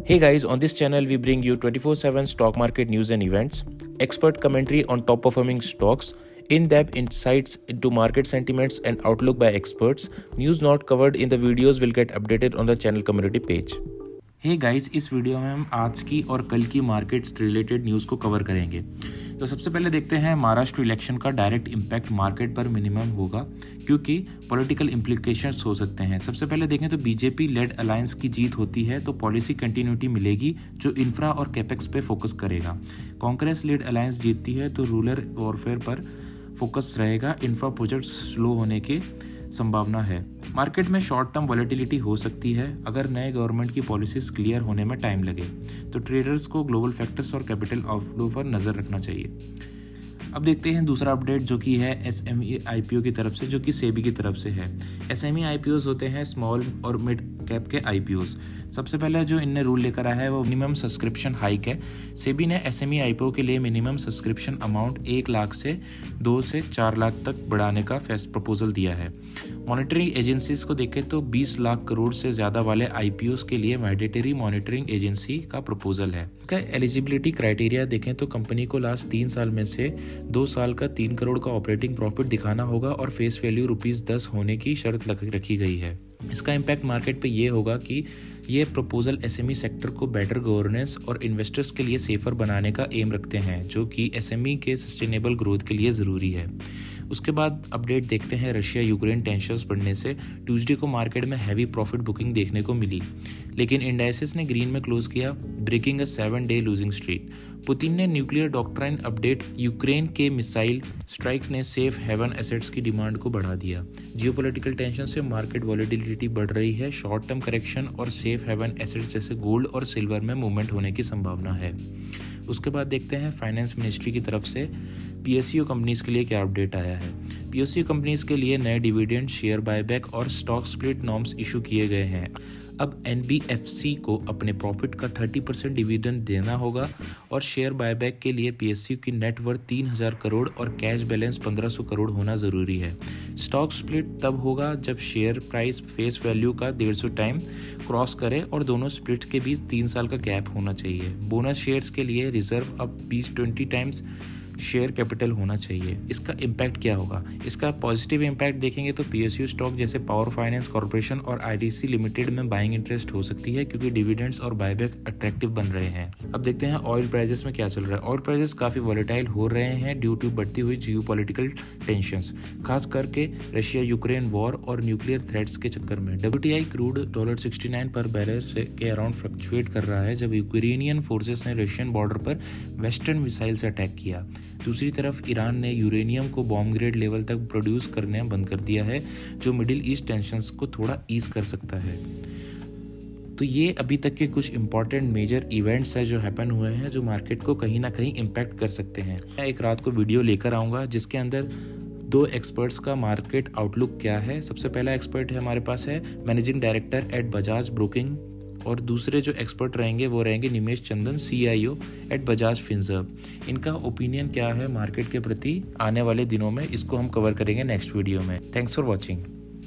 Hey guys, on this channel we bring you 24/7 stock market news and events, expert commentary on top performing stocks, in-depth insights into market sentiments and outlook by experts. News not covered in the videos will get updated on the channel community page. Hey guys, इस video में हम आज की और कल की market related news को cover करेंगे। तो सबसे पहले देखते हैं महाराष्ट्र इलेक्शन का डायरेक्ट इम्पैक्ट मार्केट पर मिनिमम होगा क्योंकि पॉलिटिकल इम्प्लीकेशंस हो सकते हैं। सबसे पहले देखें तो बीजेपी लेड अलायंस की जीत होती है तो पॉलिसी कंटिन्यूटी मिलेगी जो इंफ्रा और कैपेक्स पे फोकस करेगा। कांग्रेस लेड अलायंस जीतती है तो रूरल वॉरफेयर पर फोकस रहेगा, इंफ्रा प्रोजेक्ट स्लो होने की संभावना है। मार्केट में शॉर्ट टर्म वॉलेटिलिटी हो सकती है अगर नए गवर्नमेंट की पॉलिसीज क्लियर होने में टाइम लगे, तो ट्रेडर्स को ग्लोबल फैक्टर्स और कैपिटल आउटफ्लो पर नज़र रखना चाहिए। अब देखते हैं दूसरा अपडेट जो कि है एसएमई आईपीओ की तरफ से, जो कि सेबी की तरफ से है। एसएमई आईपीओज होते हैं स्मॉल और मिड कैप के आईपीओज। सबसे पहले जो इनने रूल लेकर आया है वो मिनिमम सब्सक्रिप्शन हाइक है। सेबी ने एसएमई आईपीओ के लिए मिनिमम सब्सक्रिप्शन अमाउंट 1 लाख से 2 से 4 लाख तक बढ़ाने का प्रपोजल दिया है। मॉनिटरिंग एजेंसीज को देखें तो 20 लाख करोड़ से ज़्यादा वाले आईपीओज के लिए मैंडेटरी मॉनिटरिंग एजेंसी का प्रपोजल है। इसका एलिजिबिलिटी क्राइटेरिया देखें तो कंपनी को लास्ट 3 साल में से 2 साल का 3 करोड़ का ऑपरेटिंग प्रॉफिट दिखाना होगा और फेस वैल्यू ₹10 होने की शर्त रखी गई है। इसका इम्पैक्ट मार्केट पे ये होगा कि ये प्रपोजल एसएमई सेक्टर को बेटर गवर्नेंस और इन्वेस्टर्स के लिए सेफर बनाने का एम रखते हैं, जो कि एसएमई के सस्टेनेबल ग्रोथ के लिए ज़रूरी है। उसके बाद अपडेट देखते हैं रशिया यूक्रेन टेंशन्स बढ़ने से ट्यूसडे को मार्केट में हैवी प्रॉफिट बुकिंग देखने को मिली, लेकिन इंडाइसेस ने ग्रीन में क्लोज किया, ब्रेकिंग अ 7-डे लूजिंग स्ट्रीक। पुतिन ने न्यूक्लियर डॉक्ट्राइन अपडेट, यूक्रेन के मिसाइल स्ट्राइक्स ने सेफ हेवन एसेट्स की डिमांड को बढ़ा दिया। जियोपॉलिटिकल टेंशन से मार्केट वॉलेटिलिटी बढ़ रही है, शॉर्ट टर्म करेक्शन और सेफ हेवन एसेट्स जैसे गोल्ड और सिल्वर में मूवमेंट होने की संभावना है। उसके बाद देखते हैं फाइनेंस मिनिस्ट्री की तरफ से पीएसयू कंपनीज के लिए क्या अपडेट आया है। पीएसयू कंपनीज के लिए नए डिविडेंड, शेयर बायबैक और स्टॉक स्प्लिट नॉर्म्स इशू किए गए हैं। अब एनबीएफसी को अपने प्रॉफिट का 30% डिविडेंड देना होगा और शेयर बायबैक के लिए पीएसयू की नेटवर्थ 3000 करोड़ और कैश बैलेंस 1500 करोड़ होना ज़रूरी है। स्टॉक स्प्लिट तब होगा जब शेयर प्राइस फेस वैल्यू का 150 टाइम क्रॉस करे और दोनों स्प्लिट के बीच 3 साल का गैप होना चाहिए। बोनस शेयर्स के लिए रिजर्व अब 20 टाइम्स शेयर कैपिटल होना चाहिए। इसका इम्पैक्ट क्या होगा? इसका पॉजिटिव इम्पैक्ट देखेंगे तो पीएसयू स्टॉक जैसे पावर फाइनेंस कॉर्पोरेशन और आईटीसी लिमिटेड में बाइंग इंटरेस्ट हो सकती है क्योंकि डिविडेंड्स और बायबैक अट्रैक्टिव बन रहे हैं। अब देखते हैं ऑयल प्राइसेस में क्या चल रहा है। ऑयल प्राइसेस काफ़ी वॉलेटाइल हो रहे हैं ड्यू टू बढ़ती हुई जियोपॉलिटिकल टेंशंस, खास करके रशिया यूक्रेन वॉर और न्यूक्लियर थ्रेट्स के चक्कर में। WTI क्रूड $69 पर बैरल के अराउंड फ्लक्चुएट कर रहा है जब यूक्रेनियन फोर्सेस ने रशियन बॉर्डर पर वेस्टर्न मिसाइल से अटैक किया। दूसरी तरफ ईरान ने यूरेनियम को बॉम्ब ग्रेड लेवल तक प्रोड्यूस करने बंद कर दिया है, जो मिडिल ईस्ट टेंशंस को थोड़ा ईज कर सकता है। तो ये अभी तक के कुछ इंपॉर्टेंट मेजर इवेंट्स हैं जो हैपन हुए हैं, जो मार्केट को कहीं ना कहीं इम्पैक्ट कर सकते हैं। मैं एक रात को वीडियो लेकर आऊँगा जिसके अंदर 2 एक्सपर्ट्स का मार्केट आउटलुक क्या है। सबसे पहला एक्सपर्ट है हमारे पास है managing director at Bajaj broking, और दूसरे जो एक्सपर्ट रहेंगे वो रहेंगे निमेश चंदन, CIO एट बजाज फिनसर्व। इनका ओपिनियन क्या है मार्केट के प्रति आने वाले दिनों में, इसको हम कवर करेंगे नेक्स्ट वीडियो में। Thanks for watching.